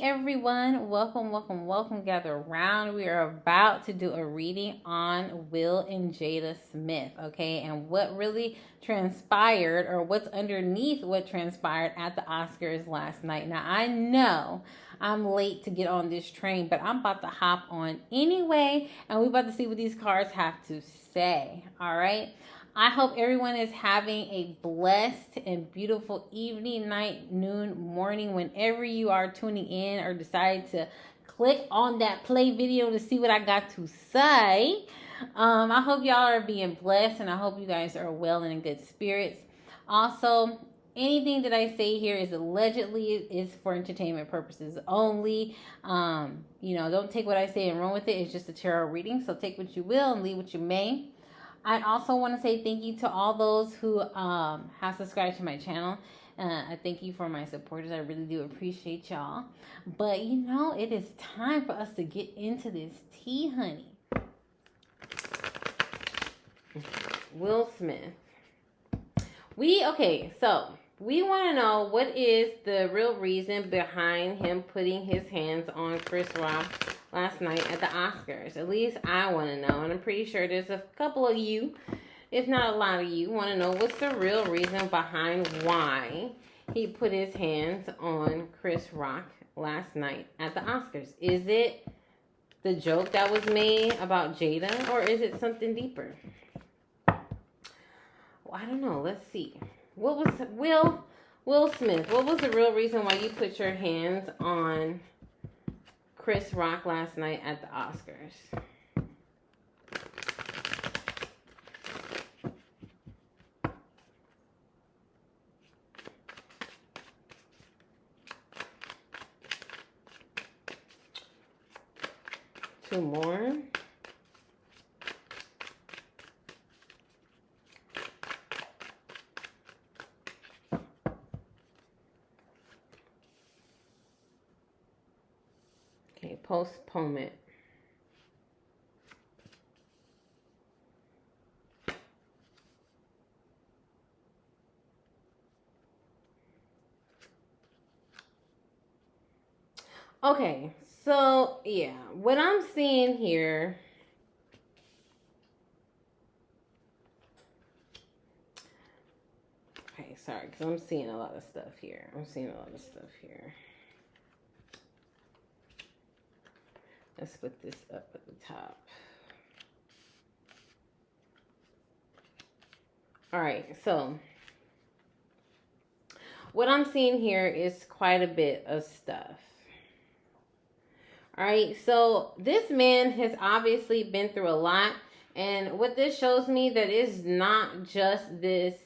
everyone, welcome, gather around. We are about to do a reading on Will and Jada Smith, okay, and what really transpired, or what's underneath what transpired at the Oscars last night. Now, I know I'm late to get on this train, but I'm about to hop on anyway, and we're about to see what these cards have to say, all right? I hope everyone is having a blessed and beautiful evening, night, noon, morning, whenever you are tuning in or decide to click on that play video to see what I got to say. I hope y'all are being blessed, and I hope you guys are well and in good spirits. Also, anything that I say here is allegedly for entertainment purposes only. Don't take what I say and run with it. It's just a tarot reading, so take what you will and leave what you may. I also want to say thank you to all those who have subscribed to my channel. I thank you for my supporters. I really do appreciate y'all. But, it is time for us to get into this tea, honey. Will Smith. We want to know what is the real reason behind him putting his hands on Chris Rock last night at the Oscars. At least I want to know, and I'm pretty sure there's a couple of you, if not a lot of you, want to know what's the real reason behind why he put his hands on Chris Rock last night at the Oscars. Is it the joke that was made about Jada, or is it something deeper? Well, I don't know. Let's see. What was Will Smith? What was the real reason why you put your hands on Chris Rock last night at the Oscars? Two more. Okay, postponement. Okay, so yeah, what I'm seeing here, okay, sorry, because I'm seeing a lot of stuff here. Let's put this up at the top. All right, so what I'm seeing here is quite a bit of stuff. All right, so this man has obviously been through a lot, and what this shows me that is not just this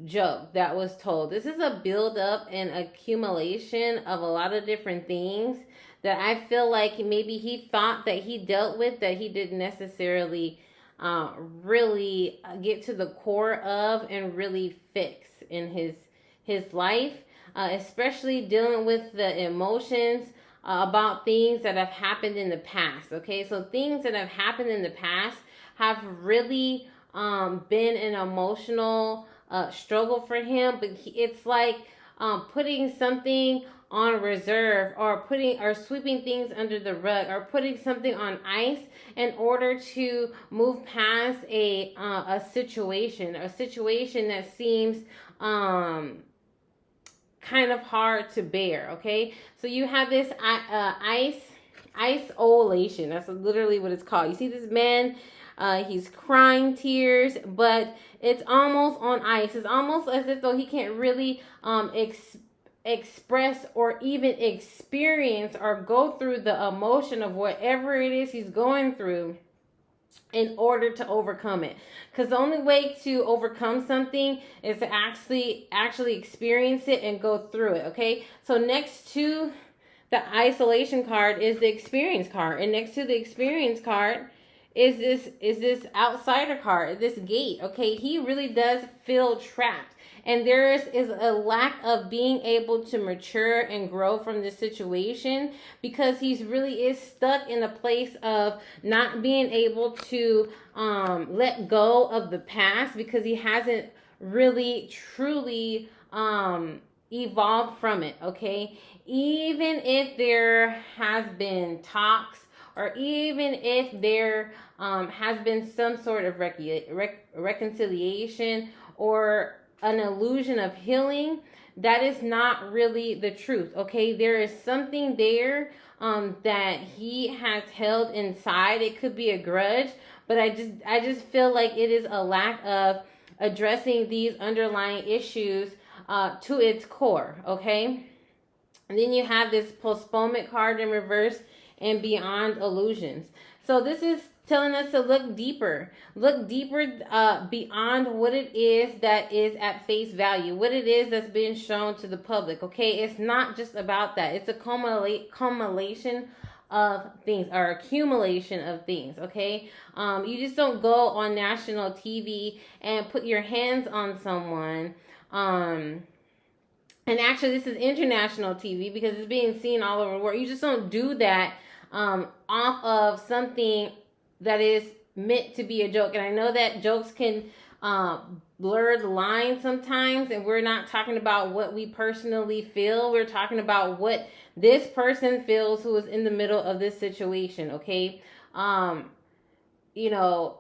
joke that was told. This is a build-up and accumulation of a lot of different things that I feel like maybe he thought that he dealt with, that he didn't necessarily really get to the core of and really fix in his life, especially dealing with the emotions about things that have happened in the past. Okay, so things that have happened in the past have really been an emotional struggle for him, but it's like putting something on reserve, or sweeping things under the rug, or putting something on ice in order to move past a situation that seems kind of hard to bear. Okay, so you have this isolation. That's literally what it's called. You see this man, he's crying tears, but it's almost on ice. It's almost as if though he can't really express or even experience or go through the emotion of whatever it is he's going through in order to overcome it. Because the only way to overcome something is to actually experience it and go through it. Okay, so next to the isolation card is the experience card, and next to the experience card is this outsider card, this gate. Okay, he really does feel trapped, and there is a lack of being able to mature and grow from this situation, because he's really is stuck in a place of not being able to let go of the past, because he hasn't really truly evolved from it, okay? Even if there has been talks, or even if there has been some sort of reconciliation or an illusion of healing, that is not really the truth, okay? There is something there that he has held inside. It could be a grudge, but I just feel like it is a lack of addressing these underlying issues to its core, okay? And then you have this postponement card in reverse and beyond illusions. So this is telling us to look deeper beyond what it is that is at face value, what it is that's being shown to the public, okay? It's not just about that. It's a accumulation of things, or accumulation of things, okay? You just don't go on national TV and put your hands on someone. And actually, this is international TV because it's being seen all over the world. You just don't do that off of something that is meant to be a joke. And I know that jokes can blur the line sometimes, and we're not talking about what we personally feel. We're talking about what this person feels who is in the middle of this situation, okay? You know,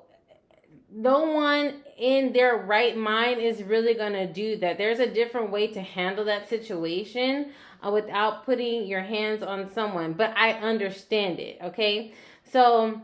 no one in their right mind is really going to do that. There's a different way to handle that situation without putting your hands on someone. But I understand it, okay? So,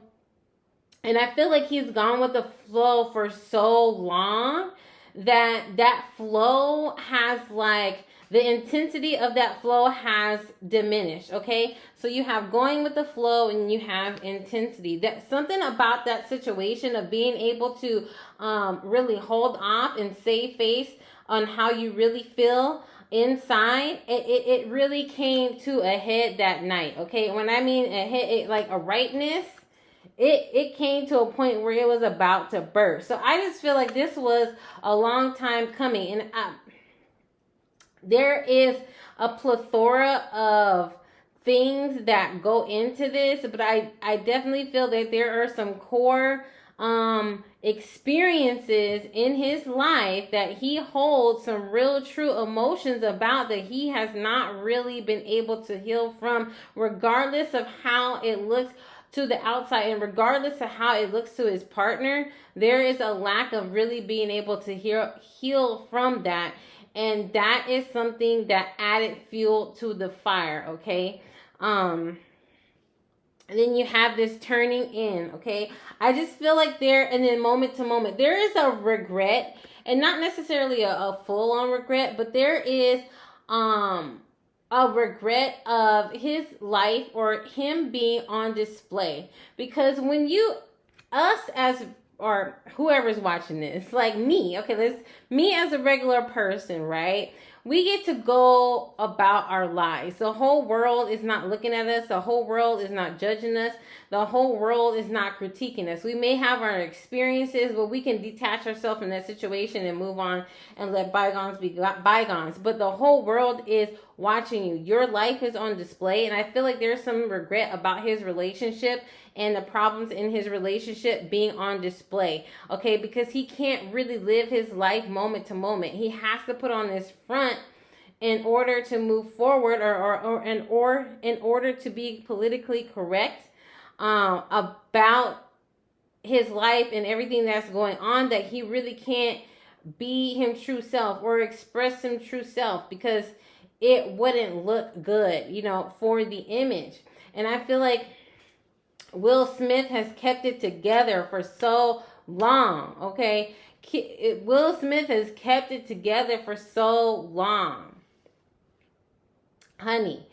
and I feel like he's gone with the flow for so long that flow has, like, the intensity of that flow has diminished, okay? So you have going with the flow and you have intensity. That something about that situation of being able to really hold off and save face on how you really feel inside, it really came to a head that night, okay? When I mean a head, like a rightness, it came to a point where it was about to burst. So I just feel like this was a long time coming, and there is a plethora of things that go into this, but I definitely feel that there are some core experiences in his life that he holds some real true emotions about that he has not really been able to heal from, regardless of how it looks to the outside and regardless of how it looks to his partner. There is a lack of really being able to heal from that. And that is something that added fuel to the fire, okay? And then you have this turning in, okay? I just feel like and then moment to moment, there is a regret, and not necessarily a full-on regret, but there is a regret of his life or him being on display. Because when or whoever's watching this, like me, okay, me as a regular person, right? We get to go about our lives. The whole world is not looking at us. The whole world is not judging us. The whole world is not critiquing us. We may have our experiences, but we can detach ourselves from that situation and move on and let bygones be bygones. But the whole world is watching you. Your life is on display, and I feel like there's some regret about his relationship and the problems in his relationship being on display, okay? Because he can't really live his life moment to moment. He has to put on this front in order to move forward, or in order to be politically correct about his life and everything that's going on, that he really can't be him true self or express him true self, because it wouldn't look good, for the image. And I feel like Will Smith has kept it together for so long, okay? Will Smith has kept it together for so long. Honey,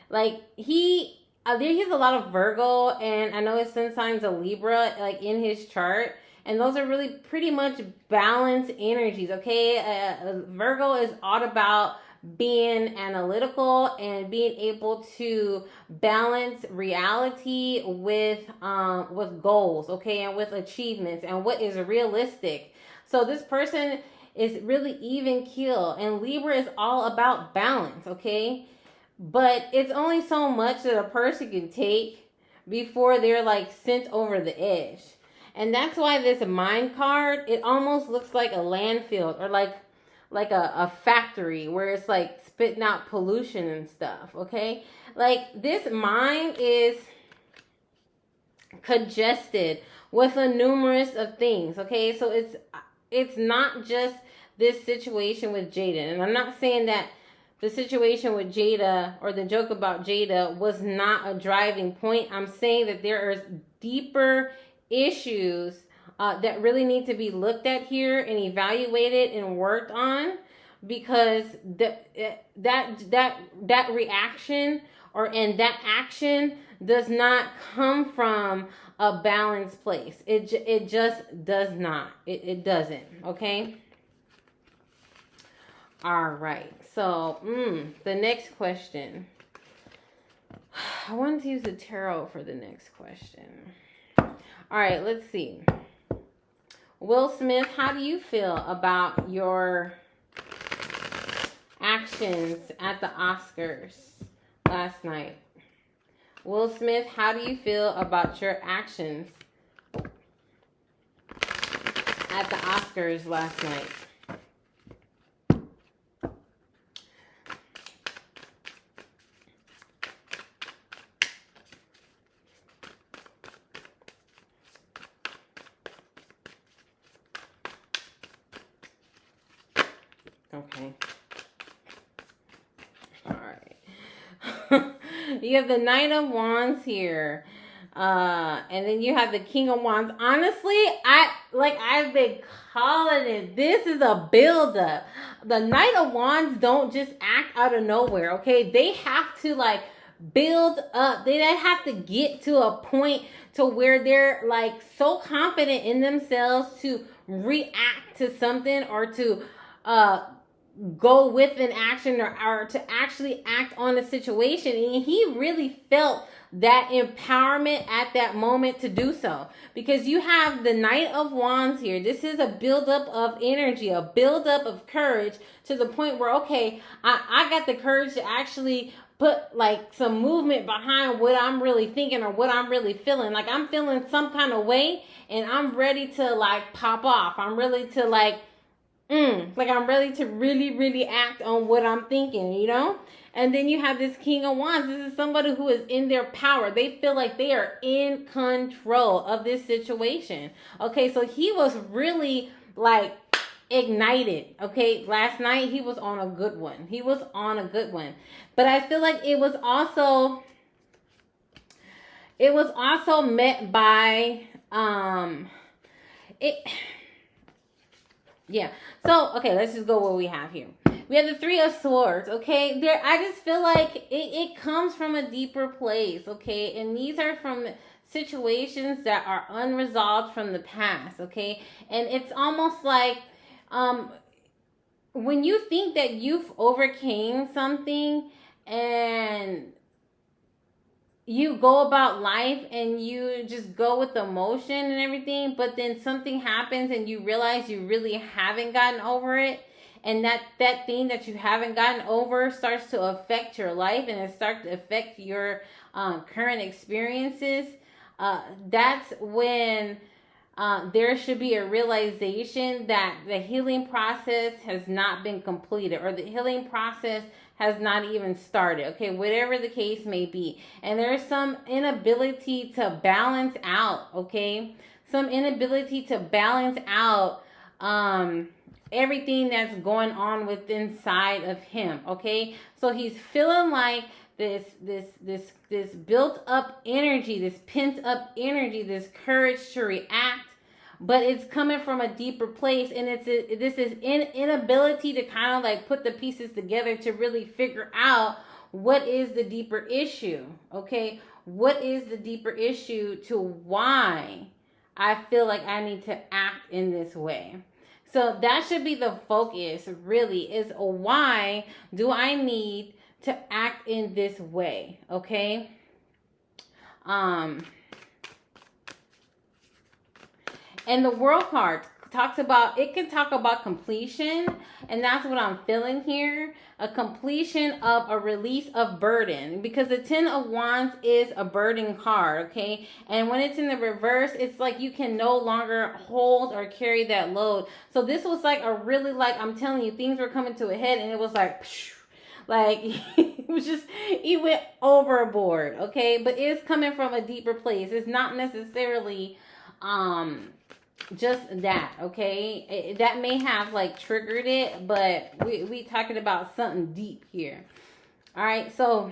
like he has a lot of Virgo, and I know his sun sign's a Libra, like in his chart. And those are really pretty much balanced energies, okay? Virgo is all about being analytical and being able to balance reality with goals, okay, and with achievements and what is realistic. So this person is really even keel, and Libra is all about balance, okay? But it's only so much that a person can take before they're like sent over the edge. And that's why this mind card, it almost looks like a landfill, or like like a factory where it's like spitting out pollution and stuff, okay? Like this mind is congested with a numerous of things, okay? So it's not just this situation with Jada. And I'm not saying that the situation with Jada or the joke about Jada was not a driving point. I'm saying that there are deeper issues that really need to be looked at here and evaluated and worked on, because that reaction and that action does not come from a balanced place. It just does not. It doesn't. Okay. All right. So the next question. I wanted to use the tarot for the next question. All right. Let's see. Will Smith, how do you feel about your actions at the Oscars last night? Will Smith, how do you feel about your actions at the Oscars last night? Okay. All right. You have the Knight of Wands here. And then you have the King of Wands. Honestly, I've been calling it. This is a buildup. The Knight of Wands don't just act out of nowhere, okay? They have to like build up. They have to get to a point to where they're like so confident in themselves to react to something or to go with an action or to actually act on a situation. And he really felt that empowerment at that moment to do so, because you have the Knight of Wands here. This is a buildup of energy, a buildup of courage to the point where, okay, I got the courage to actually put like some movement behind what I'm really thinking or what I'm really feeling. Like I'm feeling some kind of way and I'm ready to like pop off. I'm ready to like I'm ready to really, really act on what I'm thinking, you know? And then you have this King of Wands. This is somebody who is in their power. They feel like they are in control of this situation. Okay, so he was really like ignited. Okay, last night he was on a good one. But I feel like it was also met by yeah. So, okay, let's just go what we have here. We have the Three of Swords, okay? I just feel like it comes from a deeper place, okay? And these are from situations that are unresolved from the past, okay? And it's almost like when you think that you've overcame something and you go about life and you just go with the emotion and everything, but then something happens and you realize you really haven't gotten over it, and that thing that you haven't gotten over starts to affect your life and it starts to affect your current experiences. That's when there should be a realization that the healing process has not been completed, or the healing process has not even started, okay, whatever the case may be. And there's some inability to balance out, okay, some inability to balance out everything that's going on with inside of him, okay? So he's feeling like this built up energy, this pent up energy, this courage to react, but it's coming from a deeper place, and this is inability to kind of like put the pieces together to really figure out what is the deeper issue, okay? What is the deeper issue to why I feel like I need to act in this way? So that should be the focus, really, is why do I need to act in this way, okay? And the World card talks about, it can talk about completion, and that's what I'm feeling here. A completion of a release of burden, because the 10 of Wands is a burden card, okay? And when it's in the reverse, it's like you can no longer hold or carry that load. So this was like a really, like, I'm telling you, things were coming to a head, and it was like it was just, he went overboard, okay? But it's coming from a deeper place. It's not necessarily just that, okay? That may have like triggered it, but we talking about something deep here. All right, so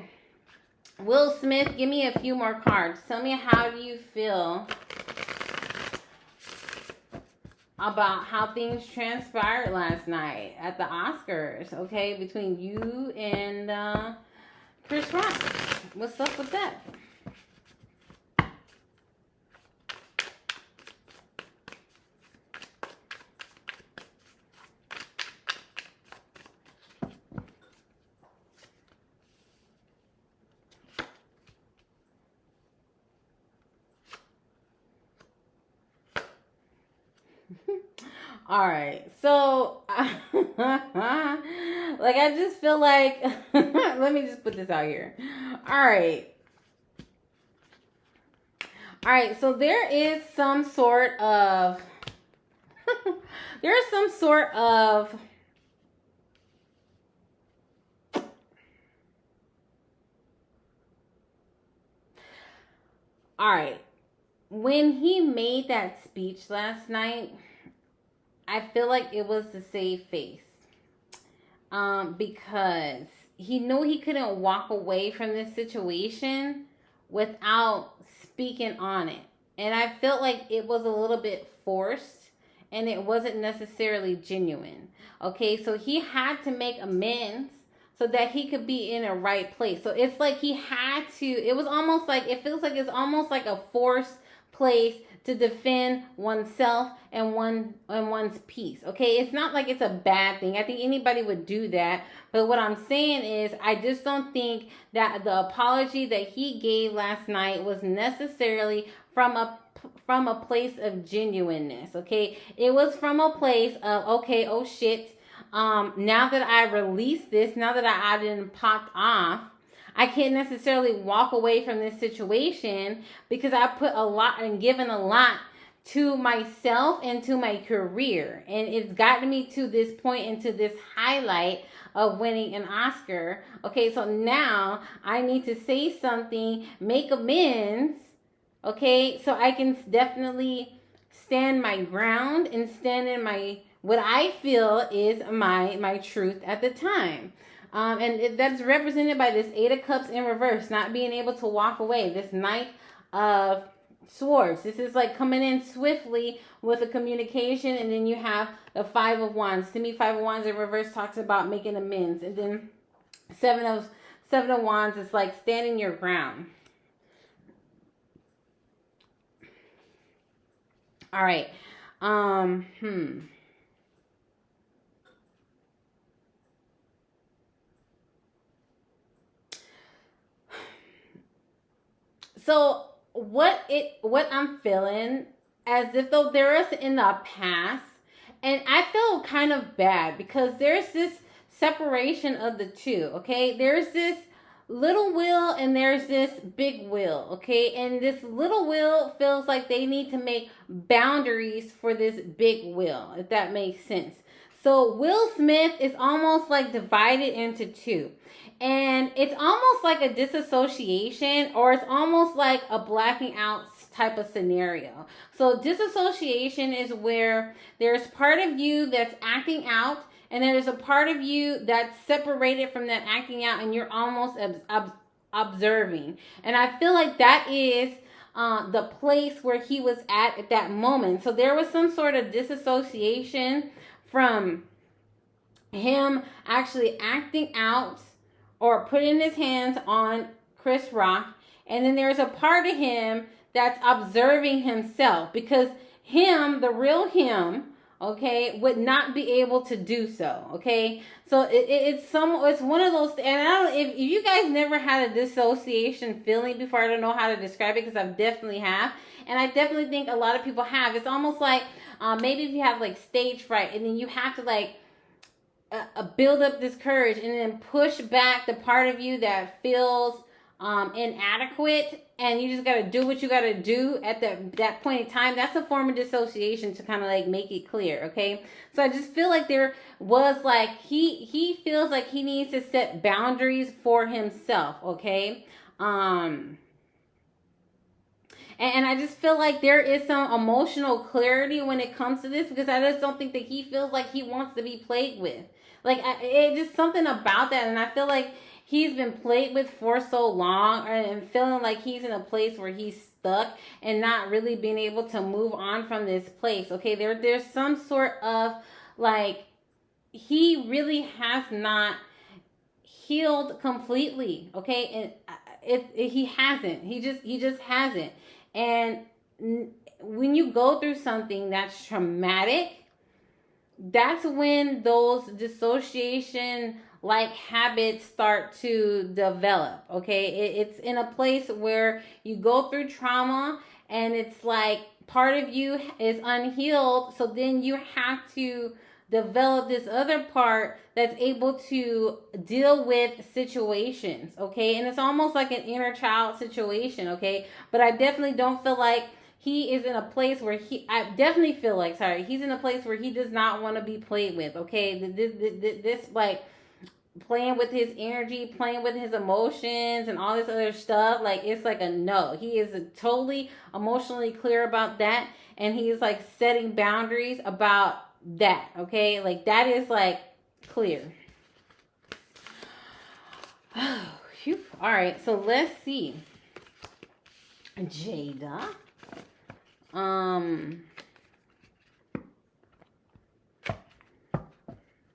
Will Smith, give me a few more cards. Tell me, how do you feel about how things transpired last night at the Oscars, okay, between you and Chris Rock? What's up with that? All right, so like, I just feel like let me just put this out here. All right, so there is some sort of there's some sort of all right, when he made that speech last night, I feel like it was to save face. Because he knew he couldn't walk away from this situation without speaking on it. And I felt like it was a little bit forced, and it wasn't necessarily genuine. Okay, so he had to make amends so that he could be in a right place. So it's like he had to, it was almost like, it feels like it's almost like a forced place to defend oneself and one's peace. Okay, it's not like it's a bad thing. I think anybody would do that. But what I'm saying is, I just don't think that the apology that he gave last night was necessarily from a place of genuineness. Okay, it was from a place of, okay, oh shit, now that I released this, now that I didn't popped off, I can't necessarily walk away from this situation because I put a lot and given a lot to myself and to my career. And it's gotten me to this point and to this highlight of winning an Oscar. Okay, so now I need to say something, make amends, okay, so I can definitely stand my ground and stand in my, what I feel is my truth at the time. And that's represented by this 8 of Cups in reverse, not being able to walk away. This Knight of Swords. This is like coming in swiftly with a communication, and then you have the 5 of Wands. To me, 5 of Wands in reverse talks about making amends, and then 7 of Wands is like standing your ground. All right. So what I'm feeling, as if though there is in the past, and I feel kind of bad because there's this separation of the two, okay? There's this little Will and there's this big Will, okay? And this little Will feels like they need to make boundaries for this big Will, if that makes sense. So Will Smith is almost like divided into two. And it's almost like a disassociation, or it's almost like a blacking out type of scenario. So disassociation is where there's part of you that's acting out, and there's a part of you that's separated from that acting out, and you're almost observing. And I feel like that is the place where he was at that moment. So there was some sort of disassociation from him actually acting out or putting his hands on Chris Rock. And then there's a part of him that's observing himself, because him, the real him, okay, would not be able to do so, okay? So it's one of those, and I don't, if you guys never had a dissociation feeling before, I don't know how to describe it, because I've definitely have, and I definitely think a lot of people have. It's almost like maybe if you have like stage fright, and then you have to like build up this courage and then push back the part of you that feels inadequate, and you just got to do what you got to do at that point in time. That's a form of dissociation, to kind of like make it clear, okay? So I just feel like there was like he feels like he needs to set boundaries for himself, okay? And I just feel like there is some emotional clarity when it comes to this, because I just don't think that he feels like he wants to be played with. Like, it just something about that, and I feel like he's been played with for so long, and feeling like he's in a place where he's stuck and not really being able to move on from this place. Okay, there's some sort of like, he really has not healed completely. Okay, and he hasn't. He just hasn't. And when you go through something that's traumatic, that's when those dissociation like habits start to develop, okay? It's in a place where you go through trauma, and it's like part of you is unhealed, so then you have to develop this other part that's able to deal with situations, okay? And it's almost like an inner child situation, okay? But I definitely don't feel like he is in a place where I definitely feel like, he's in a place where he does not want to be played with, okay? This like, playing with his energy, playing with his emotions, and all this other stuff, like, it's like a no. He is totally emotionally clear about that, and he's like setting boundaries about that, okay? Like, that is like clear. All right, so let's see. Jada.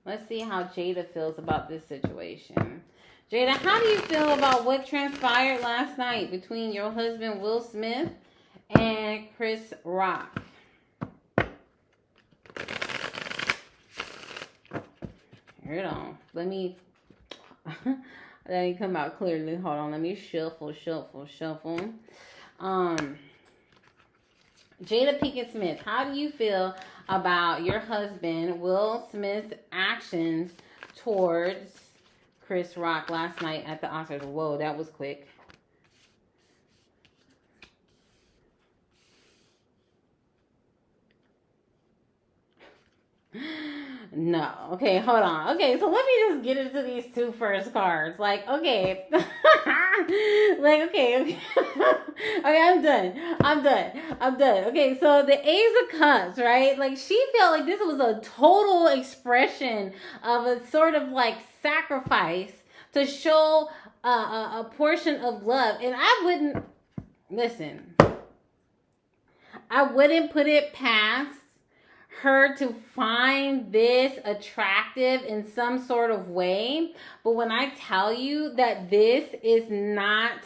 Let's see how Jada feels about this situation. Jada, how do you feel about what transpired last night between your husband Will Smith and Chris Rock? Hold on. Let me come out clearly. Hold on. Let me shuffle. Jada Pinkett Smith, how do you feel about your husband Will Smith's actions towards Chris Rock last night at the Oscars? Whoa, that was quick. No. Okay, hold on. Okay, so let me just get into these two first cards. Like, okay. Okay, I'm done. Okay, so the Ace of Cups, right? Like, she felt like this was a total expression of a sort of like sacrifice to show a portion of love. And I wouldn't put it past her to find this attractive in some sort of way. But when I tell you that this is not,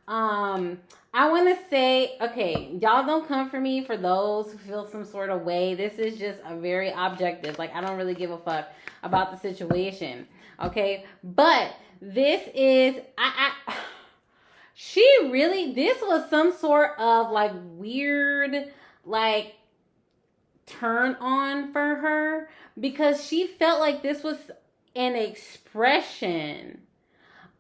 I want to say, okay, y'all don't come for me for those who feel some sort of way. This is just a very objective. Like, I don't really give a fuck about the situation. Okay. But this is, this was some sort of like weird, like, turn on for her, because she felt like this was an expression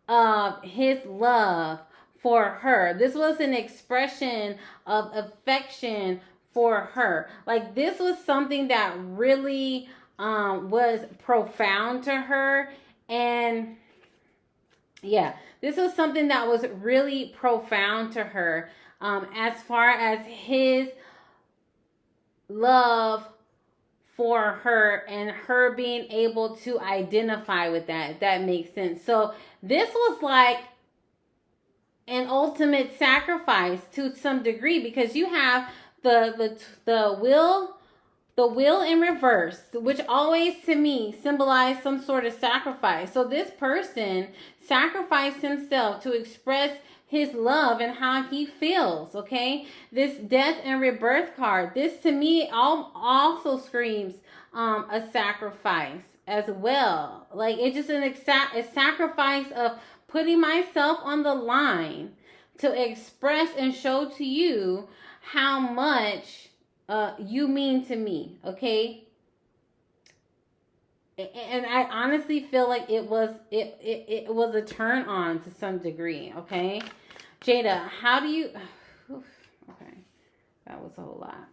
of his love for her. This was an expression of affection for her. Like, this was something that really was profound to her. And yeah, this was something that was really profound to her, as far as his love for her and her being able to identify with that, if that makes sense. So this was like an ultimate sacrifice to some degree, because you have the wheel in reverse, which always to me symbolized some sort of sacrifice. So this person sacrificed himself to express his love and how he feels, okay? This death and rebirth card, this to me also screams a sacrifice as well. Like, it's just a sacrifice of putting myself on the line to express and show to you how much you mean to me, okay? And I honestly feel like it was a turn on to some degree, okay? Jada, how do you... Okay, that was a whole lot.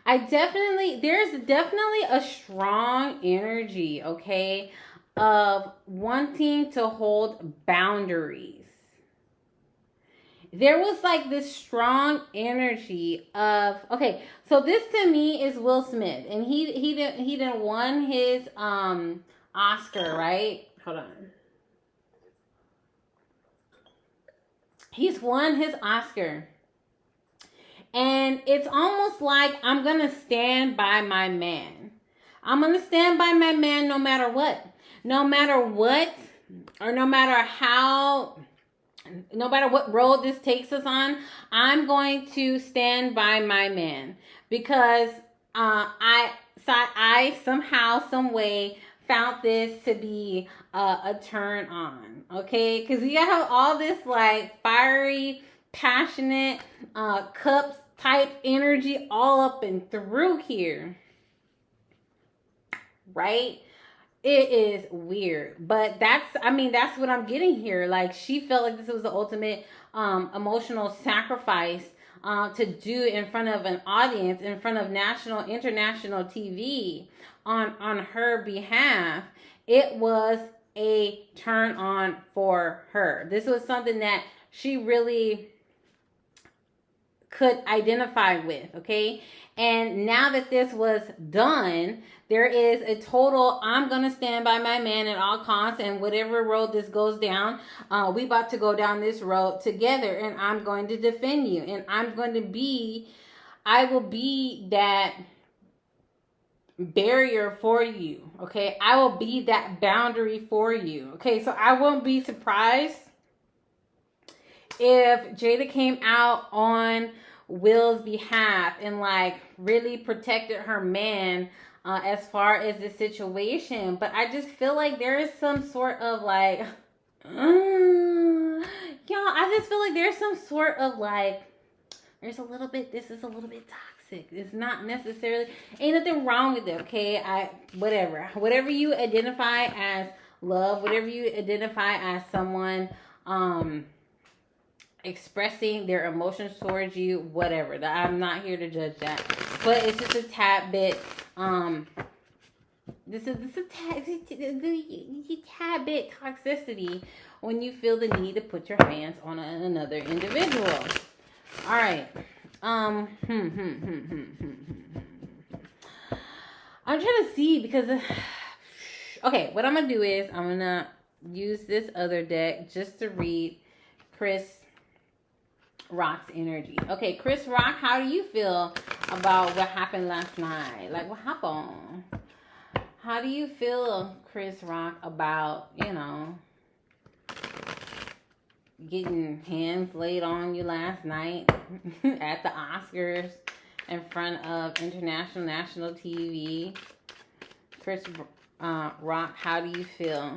There's definitely a strong energy, okay, of wanting to hold boundaries. There was like this strong energy of, okay, so this to me is Will Smith, and he didn't won his Oscar, right? Hold on. He's won his Oscar. And it's almost like I'm going to stand by my man. I'm going to stand by my man no matter what. No matter what, or no matter what road this takes us on, I'm going to stand by my man. Because I somehow, some way found this to be a turn on. Okay? Because you have all this like fiery, passionate cups type energy all up and through here, right? It is weird, but that's what I'm getting here. Like, she felt like this was the ultimate emotional sacrifice to do in front of an audience, in front of international TV on her behalf. It was a turn on for her. This was something that she really could identify with, okay? And now that this was done, there is a total, I'm going to stand by my man at all costs, and whatever road this goes down, we about to go down this road together, and I'm going to defend you, and I will be that barrier for you, okay? I will be that boundary for you, okay? So I won't be surprised if Jada came out on Will's behalf and like really protected her man as far as the situation. But I just feel like there is some sort of like I just feel like there's some sort of like this is a little bit toxic. It's not necessarily, ain't nothing wrong with it, okay? Whatever you identify as love, whatever you identify as someone expressing their emotions towards you, whatever. I'm not here to judge that, but it's just a tad bit. This is a tad bit toxicity when you feel the need to put your hands on another individual. All right. I'm trying to see because. Okay, what I'm gonna do is I'm gonna use this other deck just to read Chris Rock's energy. Okay, Chris Rock, how do you feel about what happened last night? Like, what happened? How do you feel, Chris Rock, about, getting hands laid on you last night at the Oscars in front of national TV? Chris Rock, how do you feel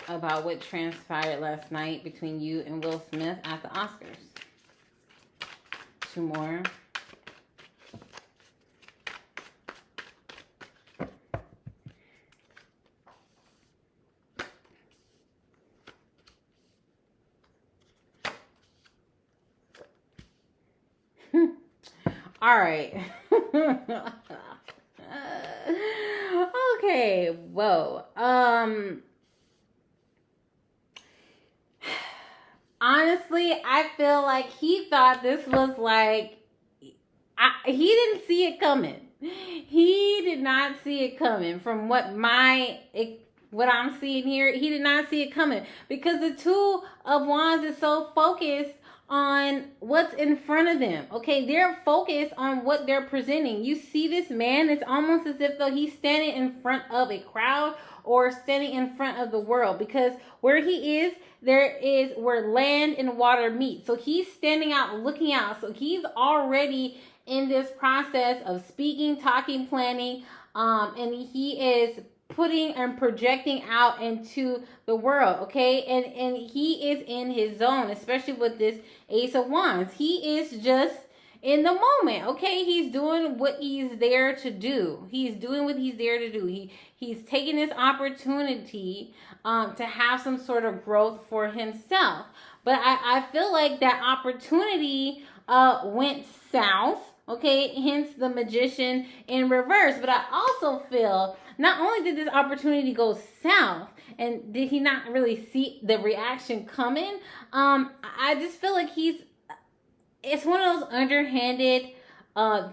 about what transpired last night between you and Will Smith at the Oscars? Two more. All right. Okay. Whoa. Honestly, I feel like he thought this was like, he didn't see it coming. He did not see it coming from what I'm seeing here. He did not see it coming because the Two of Wands is so focused on what's in front of them. Okay, they're focused on what they're presenting. You see this man, it's almost as if though he's standing in front of a crowd or standing in front of the world, because where he is, there is where land and water meet. So he's standing out, looking out. So he's already in this process of speaking, talking, planning, and he is putting and projecting out into the world, okay? And he is in his zone, especially with this Ace of Wands. He is just in the moment, okay? He's doing what he's there to do. He's doing what he's there to do. He's taking this opportunity to have some sort of growth for himself. But I feel like that opportunity went south, okay? Hence the Magician in reverse. But I also feel not only did this opportunity go south, and did he not really see the reaction coming, I just feel like it's one of those underhanded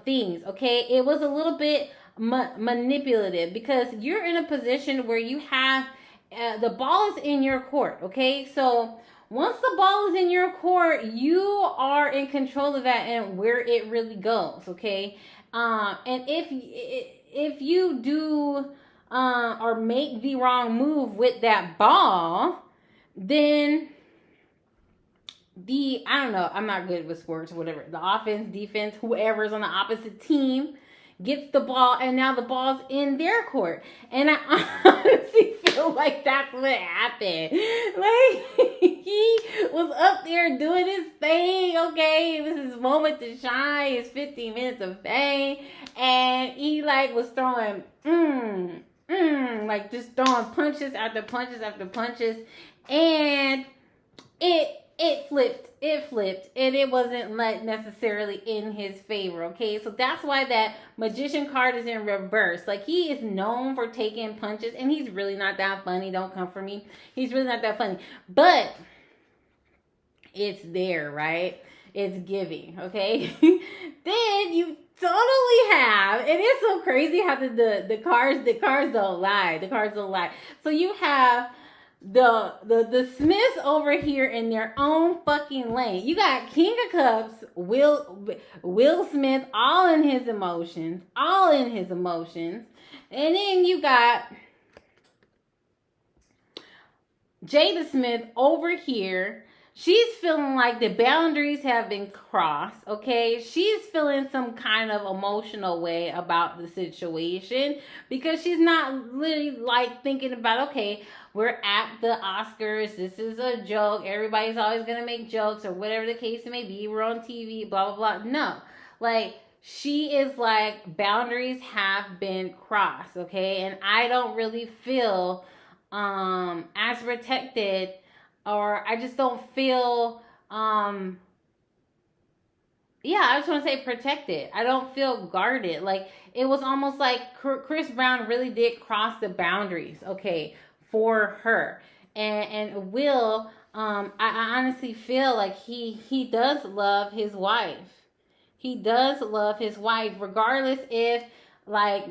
things, okay? It was a little bit manipulative, because you're in a position where you have the ball is in your court, okay? So once the ball is in your court, you are in control of that and where it really goes, okay? And if you do or make the wrong move with that ball, then I don't know, I'm not good with sports, whatever, the offense, defense, whoever's on the opposite team gets the ball, and now the ball's in their court. And I honestly feel like that's what happened. Like, he was up there doing his thing, okay? It was his moment to shine, his 15 minutes of fame, and he like was throwing like just throwing punches after punches after punches, and it flipped, and it wasn't like necessarily in his favor, okay? So that's why that Magician card is in reverse. Like, he is known for taking punches, and he's really not that funny. Don't come for me. He's really not that funny. But it's there, right? It's giving, okay? Then you totally have, and it's so crazy how the cards don't lie. The cards don't lie. So you have the Smiths over here in their own fucking lane. You got King of Cups, Will Smith, all in his emotions. And then you got Jada Smith over here. She's feeling like the boundaries have been crossed, okay? She's feeling some kind of emotional way about the situation, because she's not really like thinking about, okay, we're at the Oscars, this is a joke, everybody's always going to make jokes, or whatever the case may be, we're on TV, blah, blah, blah. No, like, she is like, boundaries have been crossed, okay? And I don't really feel as protected, or I just don't feel, I just want to say protected. I don't feel guarded. Like, it was almost like Chris Brown really did cross the boundaries, okay, for her. And Will, I honestly feel like he does love his wife. He does love his wife, regardless if, like,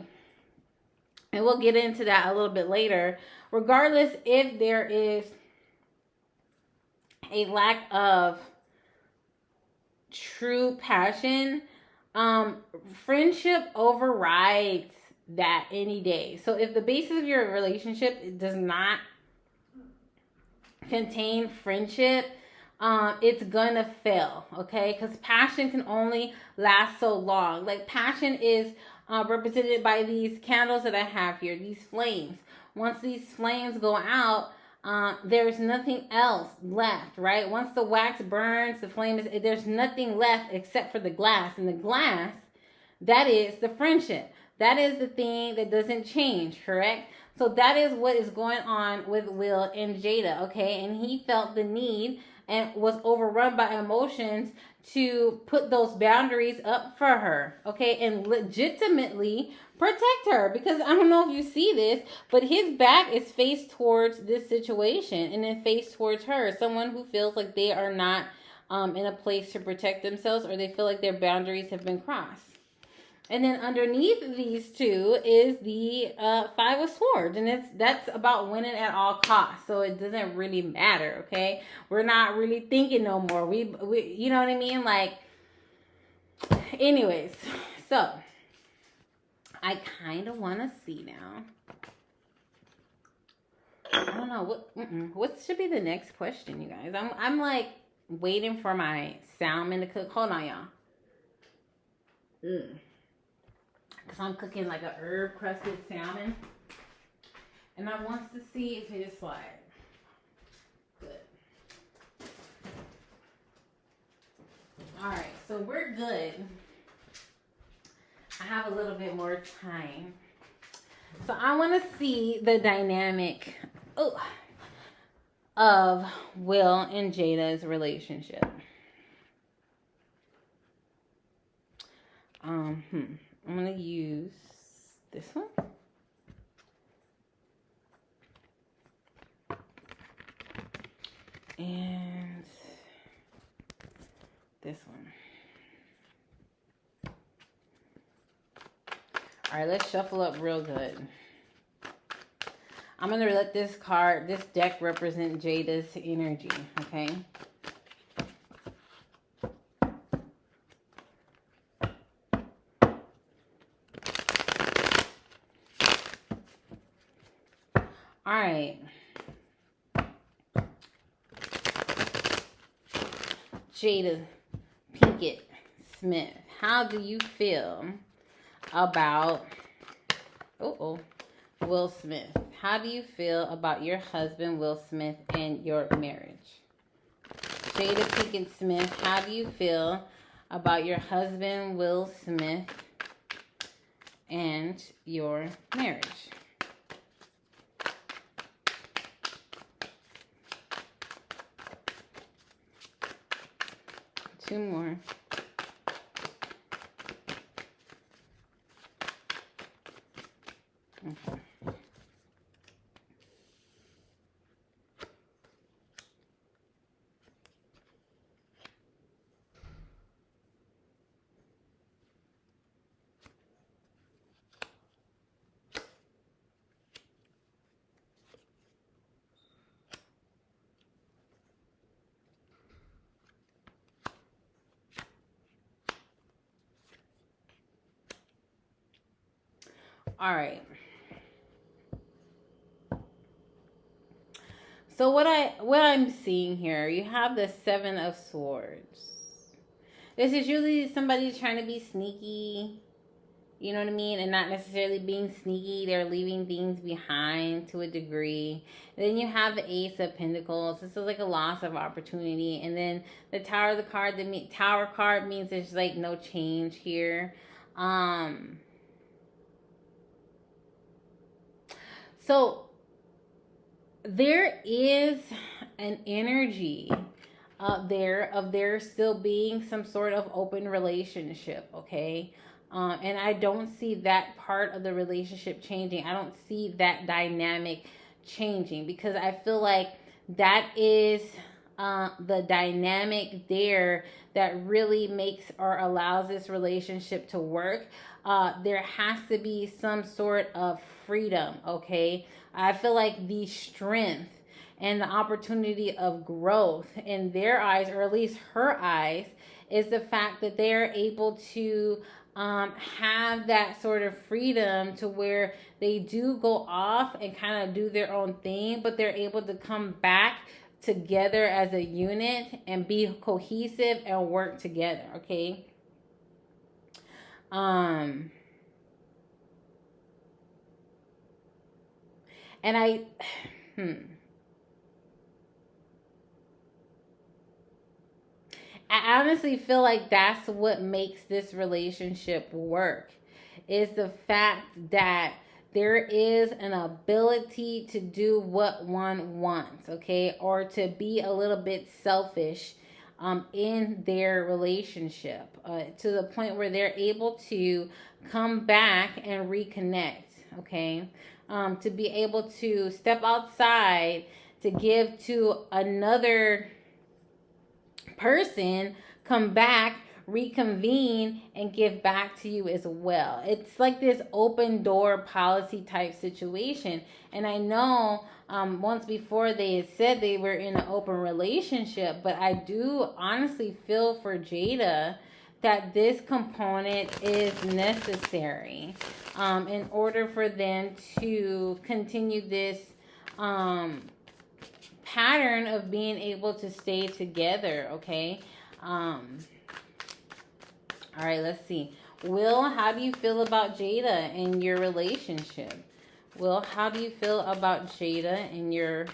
and we'll get into that a little bit later, regardless if there is a lack of true passion, friendship overrides that any day. So if the basis of your relationship does not contain friendship, it's gonna fail, okay? Because passion can only last so long. Like, passion is represented by these candles that I have here, these flames. Once these flames go out, there's nothing else left, right? Once the wax burns, the flame is, there's nothing left except for the glass. And the glass, that is the friendship. That is the thing that doesn't change, correct? So that is what is going on with Will and Jada, okay? And he felt the need and was overrun by emotions to put those boundaries up for her, okay? And legitimately protect her, because I don't know if you see this, but his back is faced towards this situation and then faced towards her, someone who feels like they are not in a place to protect themselves, or they feel like their boundaries have been crossed. And then underneath these two is the Five of Swords, and that's about winning at all costs. So it doesn't really matter, okay? We're not really thinking no more. We you know what I mean? Like, anyways, so I kind of want to see now. I don't know what should be the next question, you guys. I'm like waiting for my salmon to cook. Hold on, y'all. Because I'm cooking like a herb crusted salmon. And I want to see if it's like good. Alright, so we're good. I have a little bit more time. So I want to see the dynamic of Will and Jada's relationship. I'm going to use this one. And this one. All right, let's shuffle up real good. I'm going to let this deck represent Jada's energy, okay? All right. Jada Pinkett Smith, how do you feel about Will Smith? How do you feel about your husband Will Smith and your marriage? Jada Pinkett Smith, how do you feel about your husband Will Smith and your marriage? Two more. Okay. All right. So what I'm seeing here, you have the Seven of Swords. This is usually somebody trying to be sneaky, you know what I mean, and not necessarily being sneaky. They're leaving things behind to a degree. And then you have the Ace of Pentacles. This is like a loss of opportunity. And then the Tower of the card, the Tower card means there's like no change here. So there is an energy there of there still being some sort of open relationship, okay? And I don't see that part of the relationship changing. I don't see that dynamic changing because I feel like that is the dynamic there that really makes or allows this relationship to work. There has to be some sort of freedom, okay? I feel like the strength and the opportunity of growth in their eyes, or at least her eyes, is the fact that they're able to have that sort of freedom to where they do go off and kind of do their own thing, but they're able to come back together as a unit and be cohesive and work together, okay? And I honestly feel like that's what makes this relationship work, is the fact that there is an ability to do what one wants, okay? Or to be a little bit selfish in their relationship to the point where they're able to come back and reconnect, okay? To be able to step outside to give to another person, come back, reconvene and give back to you as well. It's like this open door policy type situation. And I know once before they had said they were in an open relationship, but I do honestly feel for Jada that this component is necessary in order for them to continue this pattern of being able to stay together, okay? All right, let's see. Will, how do you feel about Jada and your relationship? Will, how do you feel about Jada and your,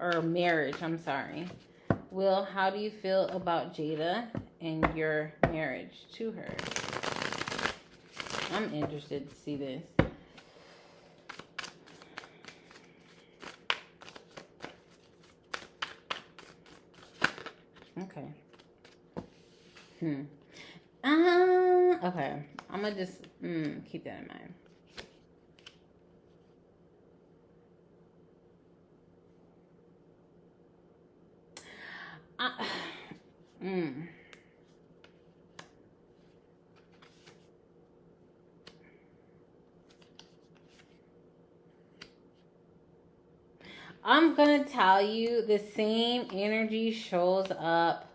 or marriage, I'm sorry. Will, how do you feel about Jada and your marriage to her? I'm interested to see this. Okay. Okay. I'm gonna just keep that in mind. I'm gonna tell you, the same energy shows up.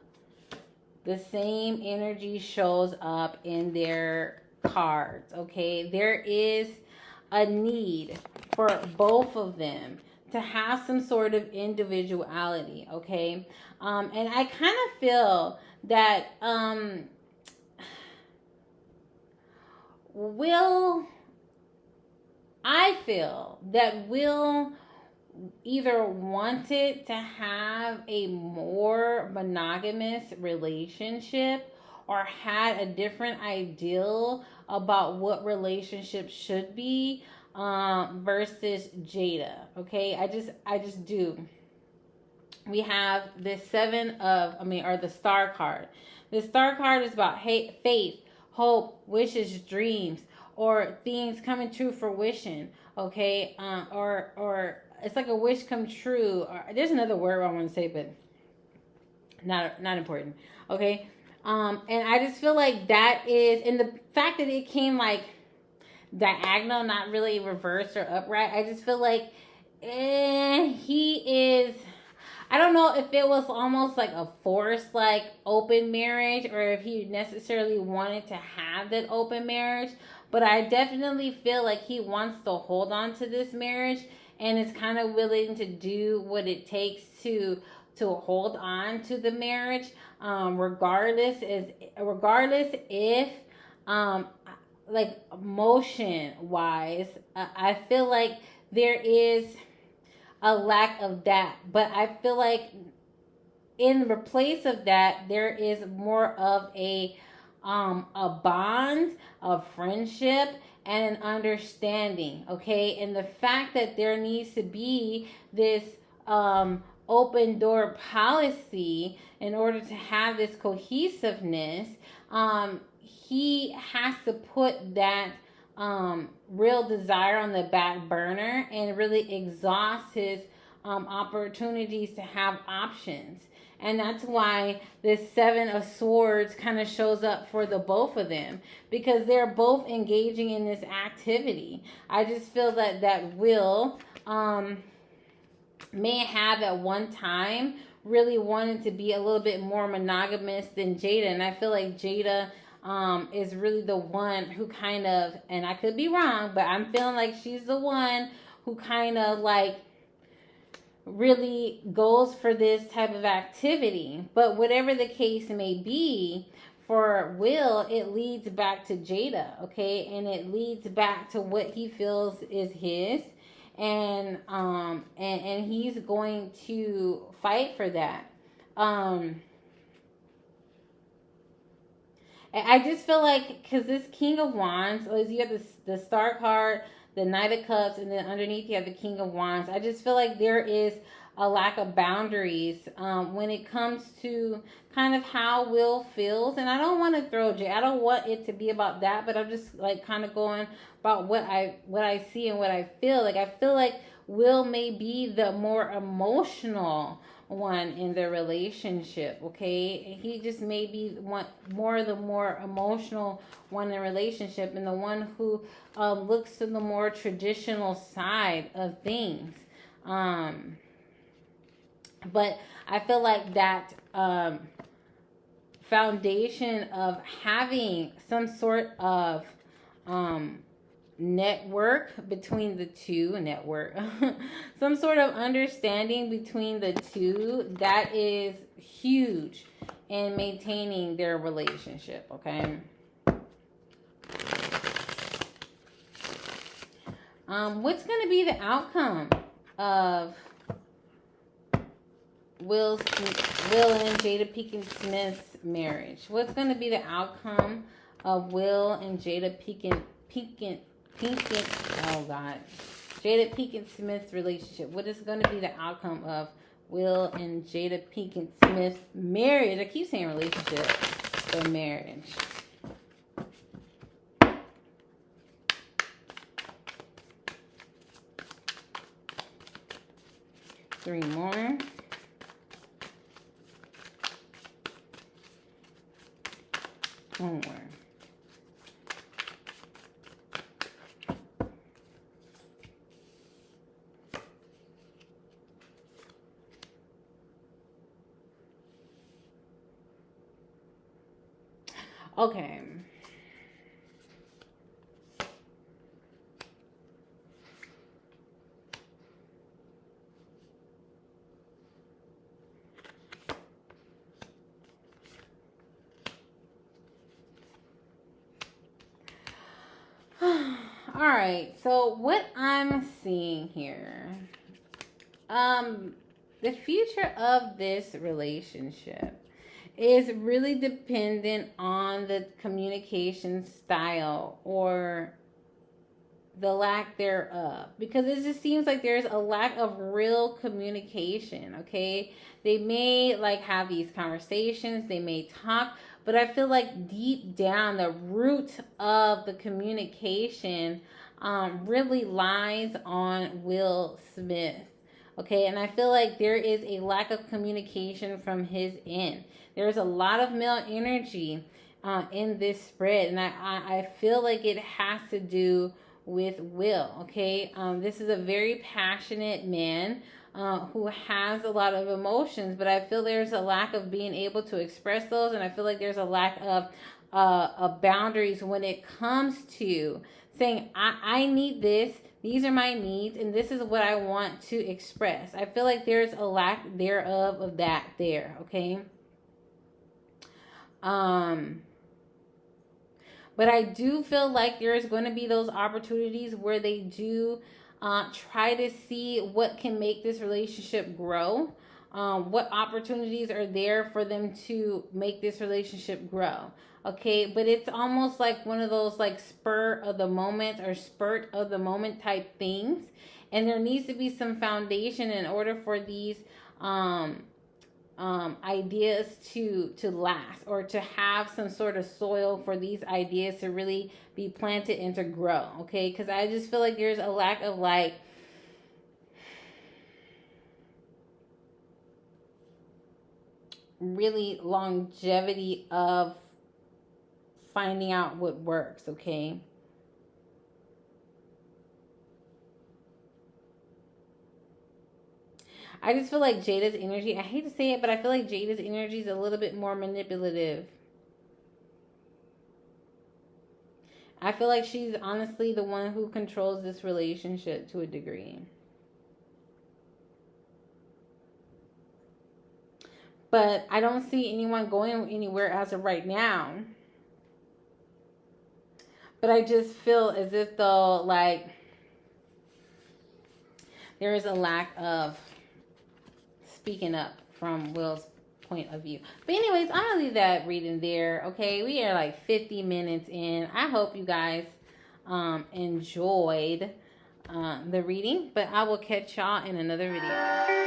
The same energy shows up in their cards, okay? There is a need for both of them to have some sort of individuality, okay? And I kind of feel that Will either wanted to have a more monogamous relationship or had a different ideal about what relationships should be versus Jada. Okay, I just do. We have the the star card. The star card is about faith, hope, wishes, dreams, or things coming to fruition. Okay, or it's like a wish come true. Or, there's another word I want to say, but not important. Okay, and I just feel like that is, and the fact that it came like diagonal, not really reversed or upright. I just feel like he is. I don't know if it was almost like a forced, like, open marriage, or if he necessarily wanted to have that open marriage. But I definitely feel like he wants to hold on to this marriage and is kind of willing to do what it takes to hold on to the marriage, regardless if like emotion wise, I feel like there is a lack of that, but I feel like in replace of that, there is more of a bond of friendship and an understanding, okay? And the fact that there needs to be this open door policy in order to have this cohesiveness, he has to put that real desire on the back burner and really exhaust his opportunities to have options. And that's why this Seven of Swords kind of shows up for the both of them, because they're both engaging in this activity. I just feel that Will may have at one time really wanted to be a little bit more monogamous than Jada. And I feel like Jada is really the one who kind of, and I could be wrong, but I'm feeling like she's the one who kind of like really goes for this type of activity. But whatever the case may be, for Will, it leads back to Jada, okay? And it leads back to what he feels is his, and he's going to fight for that. I just feel like, because this King of Wands, you have the Star card, the Knight of Cups, and then underneath you have the King of Wands. I just feel like there is a lack of boundaries when it comes to kind of how Will feels. And I don't want to throw Jay. I don't want it to be about that, but I'm just like kind of going about what I see and what I feel. Like, I feel like Will may be the more emotional one in the relationship, okay? He just may be the more emotional one in the relationship, and the one who looks to the more traditional side of things. But I feel like that foundation of having some sort of network between the two, some sort of understanding between the two, that is huge in maintaining their relationship, okay? What's going to be the outcome of Will and Jada Pinkett Smith's marriage? What's going to be the outcome of Will and Jada Pinkett Smith's relationship? What is going to be the outcome of Will and Jada Pinkett Smith's marriage? I keep saying relationship, but marriage. Three more. One more. Okay. All right. So what I'm seeing here, the future of this relationship is really dependent on the communication style or the lack thereof, because it just seems like there's a lack of real communication. Okay, they may like have these conversations, they may talk, but I feel like deep down the root of the communication really lies on Will Smith. Okay, and I feel like there is a lack of communication from his end. There's a lot of male energy in this spread, and I feel like it has to do with Will. Okay, this is a very passionate man who has a lot of emotions, but I feel there's a lack of being able to express those, and I feel like there's a lack of boundaries when it comes to saying, I need this, these are my needs, and this is what I want to express. I feel like there's a lack thereof of that there, okay? But I do feel like there's going to be those opportunities where they do try to see what can make this relationship grow. What opportunities are there for them to make this relationship grow. Okay, but it's almost like one of those like spur of the moment or spurt of the moment type things. And there needs to be some foundation in order for these ideas to last, or to have some sort of soil for these ideas to really be planted and to grow. Okay, because I just feel like there's a lack of like really longevity of finding out what works. Okay, I just feel like Jada's energy, I hate to say it, but I feel like Jada's energy is a little bit more manipulative. I feel like she's honestly the one who controls this relationship to a degree. But I don't see anyone going anywhere as of right now. But I just feel as if though, like, there is a lack of speaking up from Will's point of view. But anyways, I'm going to leave that reading there, okay? We are like 50 minutes in. I hope you guys enjoyed the reading. But I will catch y'all in another video.